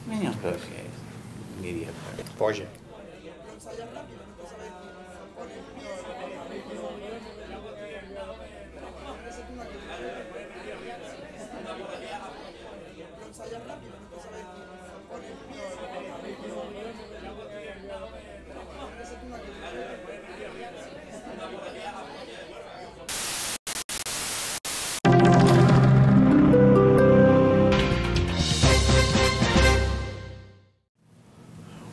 Menos peor que media. Porsche.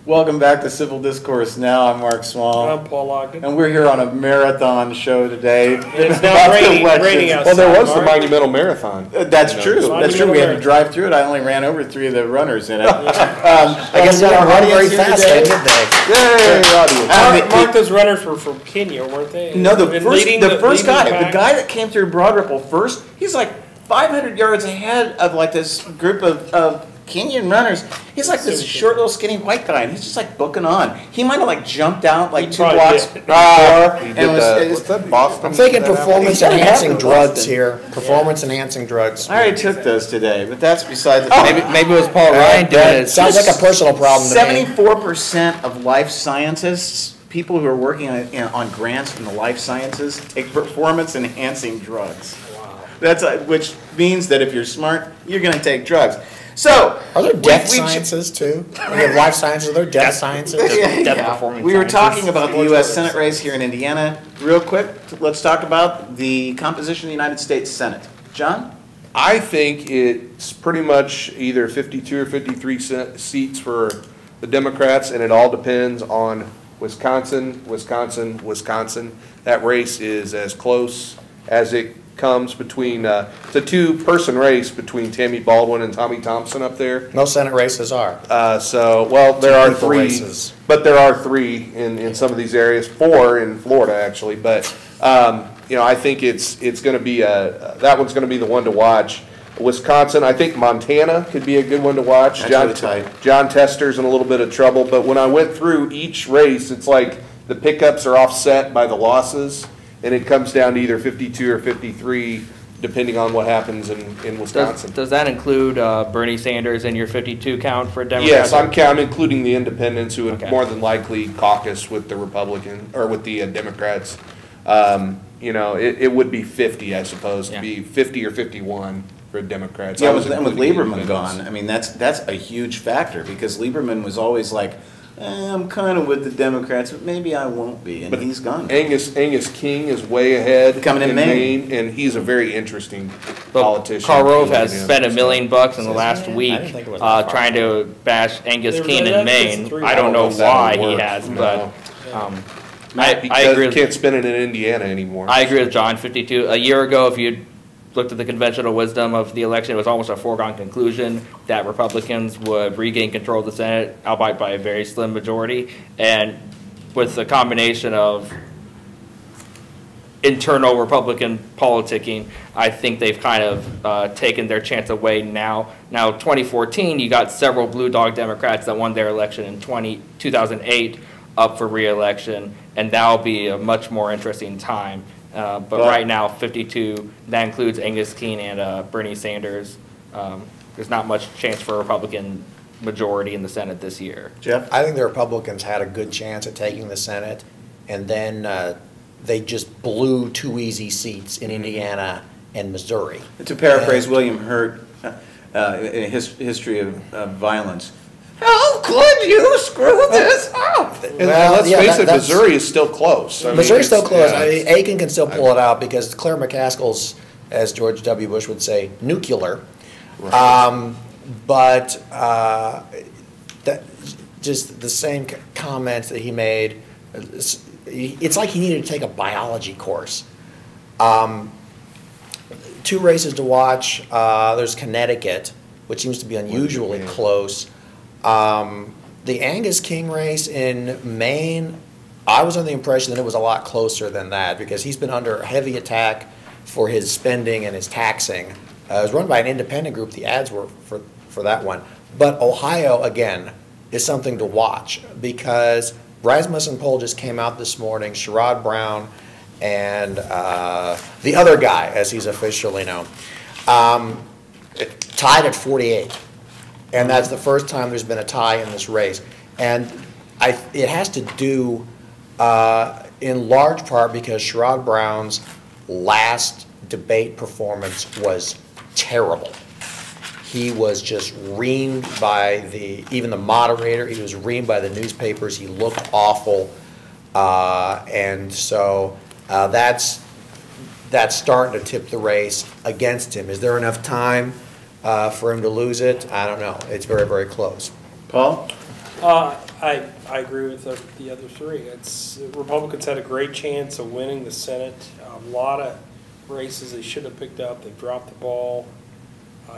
Welcome back to Civil Discourse Now. I'm Mark Swall. I'm Paul Ogden. And we're here on a marathon show today. It's now raining outside. Well, there was the Monumental Marathon. That's true. That's true. We had to drive through it. I only ran over 3 of the runners in it. I guess they got run very fast, didn't they? Yay, audience. Mark, those runners were from Kenya, weren't they? No, the first guy that came through Broad Ripple first, he's like 500 yards ahead of like this group of Kenyan runners. He's like this short little skinny white guy, and he's just like booking on. He might have like jumped out like 2 blocks before. What's that, Boston? I'm thinking performance-enhancing drugs here. Performance-enhancing drugs. I already took those today, but that's beside the point. Maybe it was Paul Ryan doing it. Sounds like a personal problem to me. 74% of life scientists, people who are working on grants in the life sciences, take performance-enhancing drugs. Wow. That's which means that if you're smart, you're going to take drugs. So, are there death sciences too? We have life sciences. Are there death sciences? We were talking about the U.S. Senate race here in Indiana. Real quick, let's talk about the composition of the United States Senate. John? I think it's pretty much either 52 or 53 seats for the Democrats, and it all depends on Wisconsin. That race is as close as it comes between, it's a 2-person race between Tammy Baldwin and Tommy Thompson up there. No Senate races are. There are 3 races. But there are 3 in some of these areas, 4 in Florida actually. But I think it's going to be that one's going to be the one to watch. Wisconsin, I think Montana could be a good one to watch. That's really tight. John Tester's in a little bit of trouble, but when I went through each race, it's like the pickups are offset by the losses. And it comes down to either 52 or 53, depending on what happens in Wisconsin. Does that include Bernie Sanders in your 52 count for Democrats? Yes, I'm including the independents who would more than likely caucus with the Republican or with the Democrats. It would be 50, I suppose, to be 50 or 51 for Democrats. Yeah, with Lieberman gone, I mean that's a huge factor because Lieberman was always like, I'm kind of with the Democrats, but maybe I won't be, and he's gone. Angus King is way ahead coming in Maine, and he's a very interesting politician. Karl Rove has spent $1 million in the last week trying to bash Angus King in Maine. I don't know why he has, but I agree. Can't spend it in Indiana anymore. I agree with John. 52 a year ago, if you looked at the conventional wisdom of the election, it was almost a foregone conclusion that Republicans would regain control of the Senate, albeit by a very slim majority. And with the combination of internal Republican politicking, I think they've kind of taken their chance away now. Now, 2014, you got several blue dog Democrats that won their election in 2008 up for re-election, and that'll be a much more interesting time. But right now, 52, that includes Angus King and Bernie Sanders. There's not much chance for a Republican majority in the Senate this year. Jeff? I think the Republicans had a good chance at taking the Senate, and then they just blew 2 easy seats in Indiana and Missouri. To paraphrase William Hurt, in his history of violence, how could you screw this up? And let's face it, Missouri is still close. Missouri's still close. I mean, Aiken can still pull it out because Claire McCaskill's, as George W. Bush would say, nuclear. Right. That just the same comments that he made. It's like he needed to take a biology course. 2 races to watch. There's Connecticut, which seems to be unusually close. The Angus King race in Maine, I was under the impression that it was a lot closer than that because he's been under heavy attack for his spending and his taxing. It was run by an independent group. The ads were for that one. But Ohio, again, is something to watch because Rasmussen poll just came out this morning. Sherrod Brown and the other guy, as he's officially known, tied at 48. And that's the first time there's been a tie in this race. And it has to do in large part because Sherrod Brown's last debate performance was terrible. He was just reamed by even the moderator. He was reamed by the newspapers. He looked awful. And so that's starting to tip the race against him. Is there enough time for him to lose it? I don't know. It's very, very close. Paul? I agree with the other three. Republicans had a great chance of winning the Senate. A lot of races they should have picked up. They dropped the ball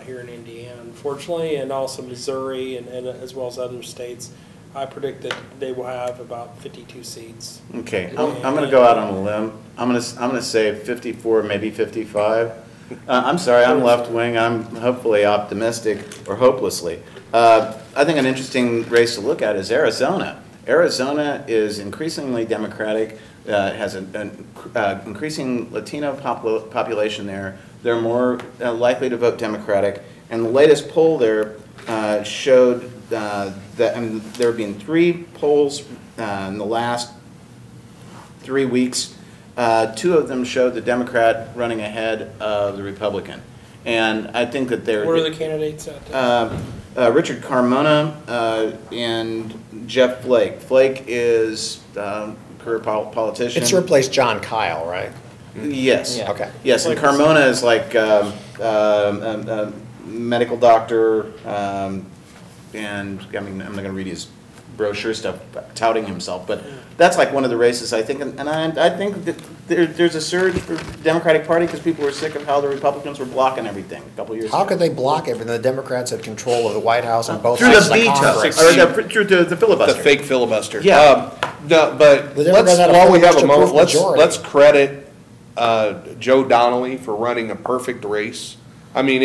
here in Indiana, unfortunately, and also Missouri and as well as other states. I predict that they will have about 52 seats. Okay, I'm going to go out on a limb. I'm going to say 54, maybe 55. I'm sorry, I'm left wing. I'm hopefully optimistic or hopelessly. I think an interesting race to look at is Arizona. Arizona is increasingly Democratic, has an increasing Latino population there. They're more likely to vote Democratic. And the latest poll there showed that there have been 3 polls in the last 3 weeks. 2 of them showed the Democrat running ahead of the Republican. And I think that they're... What are the candidates out there? Richard Carmona and Jeff Flake. Flake is a career politician. It's to replace John Kyle, right? Yes. Yeah. Okay. Yes, and Carmona is like a medical doctor, and I mean, I'm not going to read his brochure stuff touting himself, but that's like one of the races I think, and I think that there's a surge for the Democratic Party because people were sick of how the Republicans were blocking everything a couple years ago. How could they block everything? The Democrats had control of the White House and both through sides the of the Congress. veto, or through the filibuster. The fake filibuster. Yeah. No, but The Democrats had a while we have a filibuster-proof moment, majority. let's credit Joe Donnelly for running a perfect race. I mean,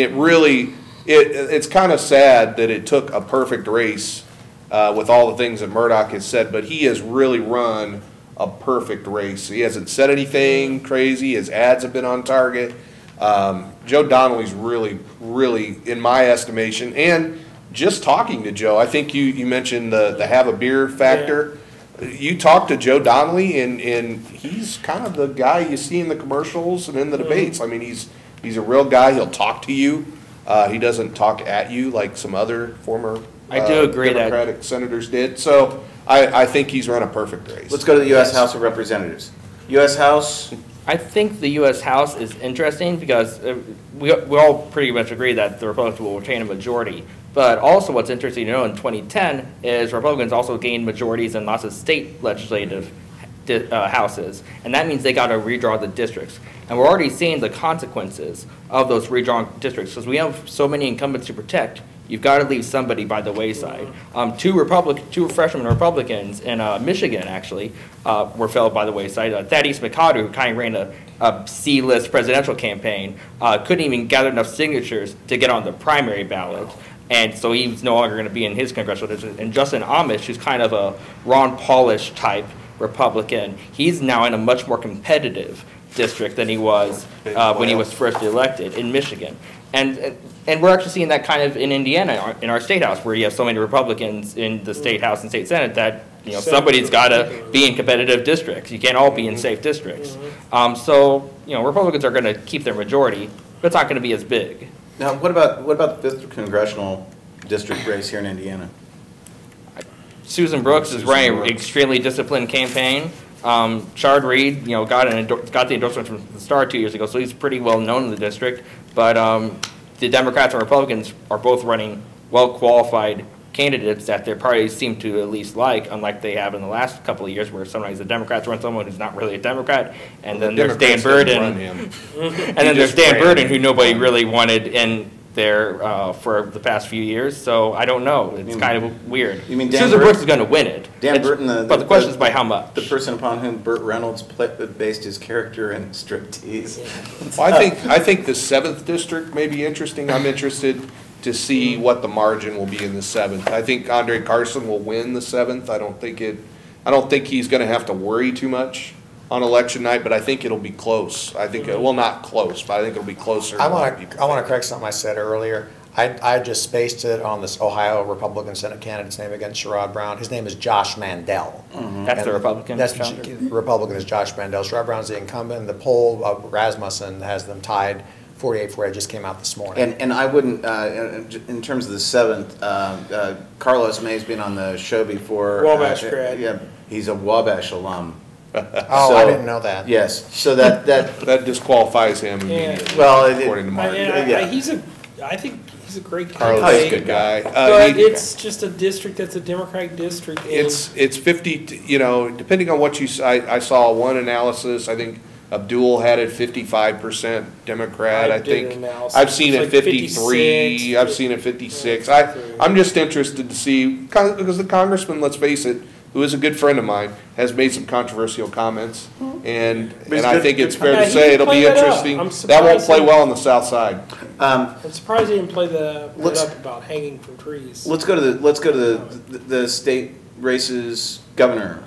it's kind of sad that it took a perfect race with all the things that Murdoch has said, but he has really run a perfect race. He hasn't said anything crazy. His ads have been on target. Joe Donnelly's really, really, in my estimation, and just talking to Joe, I think you mentioned the have a beer factor. Yeah. You talk to Joe Donnelly, and he's kind of the guy you see in the commercials and in the debates. I mean, he's a real guy. He'll talk to you. He doesn't talk at you like some other former I do agree Democratic senators did. So I think he's run a perfect race. Let's go to the U.S. House of Representatives. U.S. House. I think the U.S. House is interesting because we all pretty much agree that the Republicans will retain a majority. But also what's interesting to know in 2010 is Republicans also gained majorities in lots of state legislative houses. And that means they got to redraw the districts. And we're already seeing the consequences of those redrawn districts because we have so many incumbents to protect. You've got to leave somebody by the wayside. Two freshman Republicans in Michigan, actually, were felled by the wayside. Thaddeus McCotter, who kind of ran a C-list presidential campaign, couldn't even gather enough signatures to get on the primary ballot. And so he's no longer going to be in his congressional district. And Justin Amish, who's kind of a Ron Paulish type Republican, he's now in a much more competitive district than he was when he was first elected in Michigan. And we're actually seeing that kind of in Indiana, in our state house, where you have so many Republicans in the state house and state senate that somebody's got to be in competitive districts. You can't all be in safe districts. So Republicans are going to keep their majority, but it's not going to be as big. Now, what about the 5th congressional district race here in Indiana? Susan Brooks is running an extremely disciplined campaign. Chard Reed, got the endorsement from the Star 2 years ago, so he's pretty well known in the district. But the Democrats and Republicans are both running well-qualified candidates that their parties seem to at least like, unlike they have in the last couple of years, where sometimes the Democrats run someone who's not really a Democrat, and then there's Dan Burden, and then there's Dan Burden, who nobody really wanted in there for the past few years. So I don't know. It's kind of weird. You mean Dan Susan Burton? Brooks is going to win it. Dan Burton, but the question is by how much. The person upon whom Burt Reynolds based his character in Striptease. Well, I think the 7th district may be interesting. I'm interested to see what the margin will be in the 7th. I think Andre Carson will win the 7th. I don't think he's going to have to worry too much on election night, but I think it'll be close. I think not close, but I think it'll be closer. I want to correct something I said earlier. I just spaced it on this Ohio Republican Senate candidate's name against Sherrod Brown. His name is Josh Mandel. That's the Republican? That's the Republican is Josh Mandel. Sherrod Brown's the incumbent. The poll of Rasmussen has them tied 48-48. Just came out this morning. And I wouldn't, in terms of the 7th, Carlos May's been on the show before. Wabash grad. Yeah, he's a Wabash alum. Oh, So- I didn't know that. Yes, so that disqualifies him immediately, well, according to Mark. I think he's a great Carlos candidate. is a good guy. But it's just a district that's a Democratic district. And It's 50, you know, depending on what I saw one analysis, I think Abdul had it 55% Democrat, I did think. an analysis. I've seen It's it like 53, 56, I've seen it 56. Yeah, I'm just interested to see, because the congressman, let's face it, who is a good friend of mine, has made some controversial comments. And I think it's fair to say it'll be interesting. That won't play well on the south side. I'm surprised he didn't play that up about hanging from trees. let's go to the state races. Governor.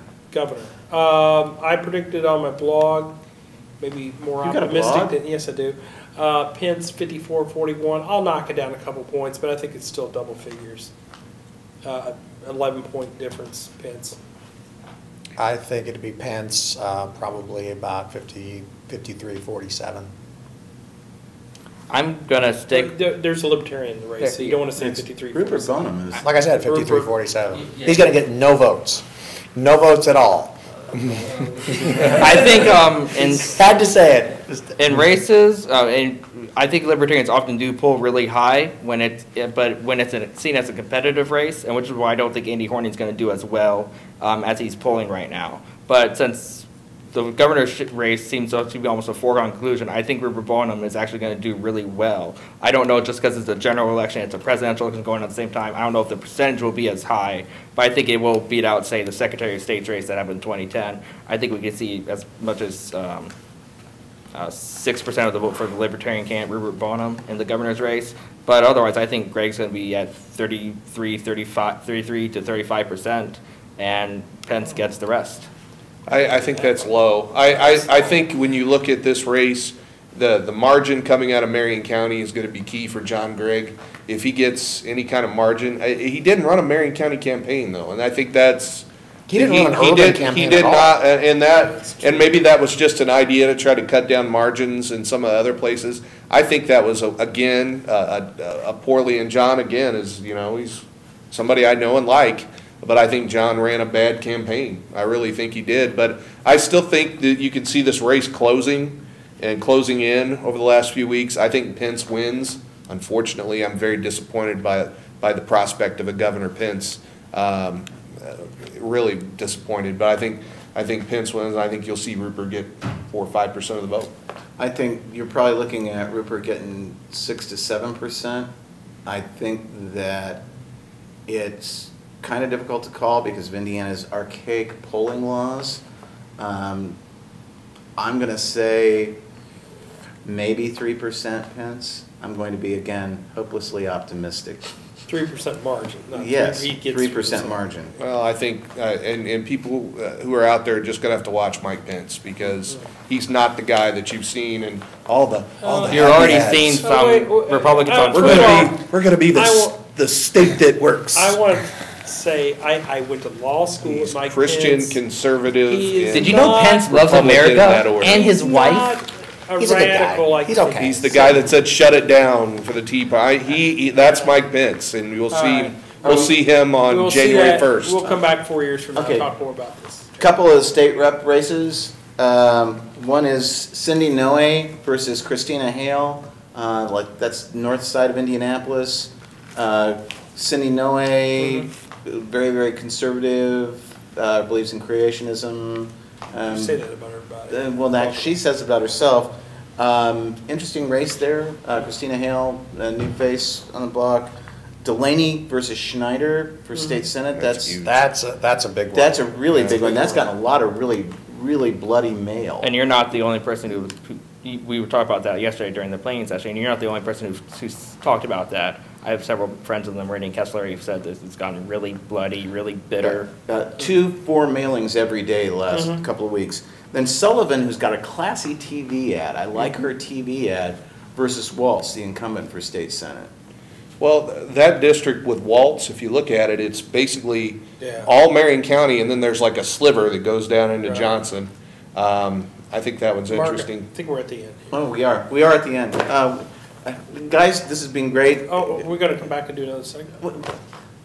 I predicted on my blog, maybe more You got a optimistic blog? than, yes I do. Pence 54-41. I'll knock it down a couple points, but I think it's still double figures. 11-point difference, Pence. I think it'd be Pence, probably about 53-47. I'm gonna stick. There's a libertarian in the race, so you don't want to say 53-47. Rupert Bonham is. Like I said, 53-47. He's going to get no votes. No votes at all. I think Had to say it. in races, and I think libertarians often do pull really high when it's seen as a competitive race, and which is why I don't think Andy Horning's going to do as well as he's polling right now. But since the governor's race seems to be almost a foregone conclusion, I think Rupert Bonham is actually going to do really well. I don't know, just because it's a general election, it's a presidential election going on at the same time, I don't know if the percentage will be as high, but I think it will beat out, say, the Secretary of State's race that happened in 2010. I think we could see as much as 6% of the vote for the Libertarian candidate, Rupert Bonham, in the governor's race. But otherwise, I think Greg's going to be at 33 to 35%, and Pence gets the rest. I think that's low. I think when you look at this race, the margin coming out of Marion County is going to be key for John Gregg. If he gets any kind of margin, he didn't run a Marion County campaign though, and I think that's He didn't run an urban campaign He did at all. not, and maybe that was just an idea to try to cut down margins in some of the other places. I think that was again a poorly, and John again is, you know, he's somebody I know and like. But I think John ran a bad campaign. I really think he did. But I still think that you can see this race closing in over the last few weeks. I think Pence wins. Unfortunately, I'm very disappointed by the prospect of a Governor Pence. Really disappointed. But I think Pence wins, and I think you'll see Rupert get 4 or 5% of the vote. I think you're probably looking at Rupert getting 6 to 7%. I think that it's kind of difficult to call because of Indiana's archaic polling laws. I'm going to say maybe 3% Pence. I'm going to be, again, hopelessly optimistic. 3% margin. Yes, he gets 3% margin. Well, I think, and people who are out there are just going to have to watch Mike Pence because he's not the guy that you've seen and all the You're already ads. seeing So some wait, Republicans on we're Twitter. We're going to be the state that works. I want to say I went to law school with Mike Christian, Pence. conservative. He is and Did you know Pence loves Republican in that America order. and his He's wife? not a He's a good guy. radical like He's okay. He's the guy that said shut it down for the Tea Party. That's Mike Pence, and you'll All see right. we'll see him on We'll see January that. 1st. We'll come back 4 years from now Okay. and talk more about this. Couple of state rep races. One is Cindy Noe versus Christina Hale. That's north side of Indianapolis. Cindy Noe, very, very conservative, believes in creationism. You say that about everybody. Well, she says about herself. Interesting race there. Christina Hale, a new face on the block. Delaney versus Schneider for state senate. That's a big one. that's a really big one. That's gotten a lot of really, really bloody mail. And you're not the only person who we were talking about that yesterday during the planning session, and you're not the only person who's talked about that. I have several friends of them, Meridian Kessler, who've said this. It's gotten really bloody, really bitter. 2-4 mailings every day the last couple of weeks. Then Sullivan, who's got a classy TV ad. I like her TV ad versus Waltz, the incumbent for state senate. Well, that district with Waltz, if you look at it, it's basically Yeah. all Marion County, and then there's like a sliver that goes down into Right. Johnson. I think that one's Mark, interesting. I think we're at the end. Oh, we are at the end. Guys, this has been great. Oh, we're gonna come back and do another segment?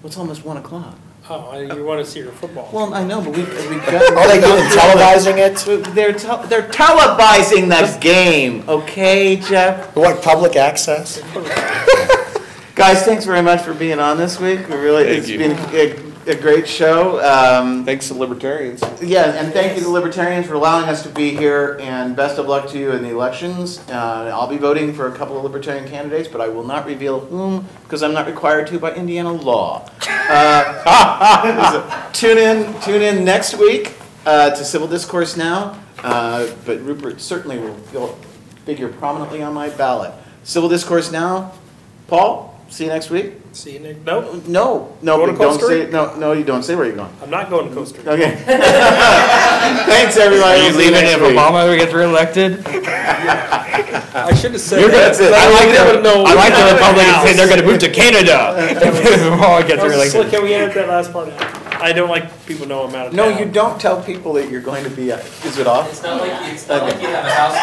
It's almost 1 o'clock. Oh, you wanna see your football? Well, I know, but we've got. Are they even televising it? They're televising that game, okay, Jeff? What, public access? Guys, thanks very much for being on this week. It's you. been a great show. Thanks to libertarians. Yeah, and thank you to Libertarians for allowing us to be here, and best of luck to you in the elections. I'll be voting for a couple of Libertarian candidates, but I will not reveal whom, because I'm not required to by Indiana law. Tune in next week to Civil Discourse Now, but Rupert certainly will figure prominently on my ballot. Civil Discourse Now. Paul, see you next week. See you next, nope, No, Going to but don't Costa say, Rica? no, you don't say where you're going. I'm not going to Costa Rica. Okay. Thanks, everybody. Are you We'll see leaving next if week. Obama gets reelected? I should have said You're that. That's it. I I like the Republicans saying they're gonna move to Canada if Obama gets Can reelected. we edit that last part out? I don't like people know I'm out of town. No, you don't tell people that you're going to be, is it off? It's not like you have a house.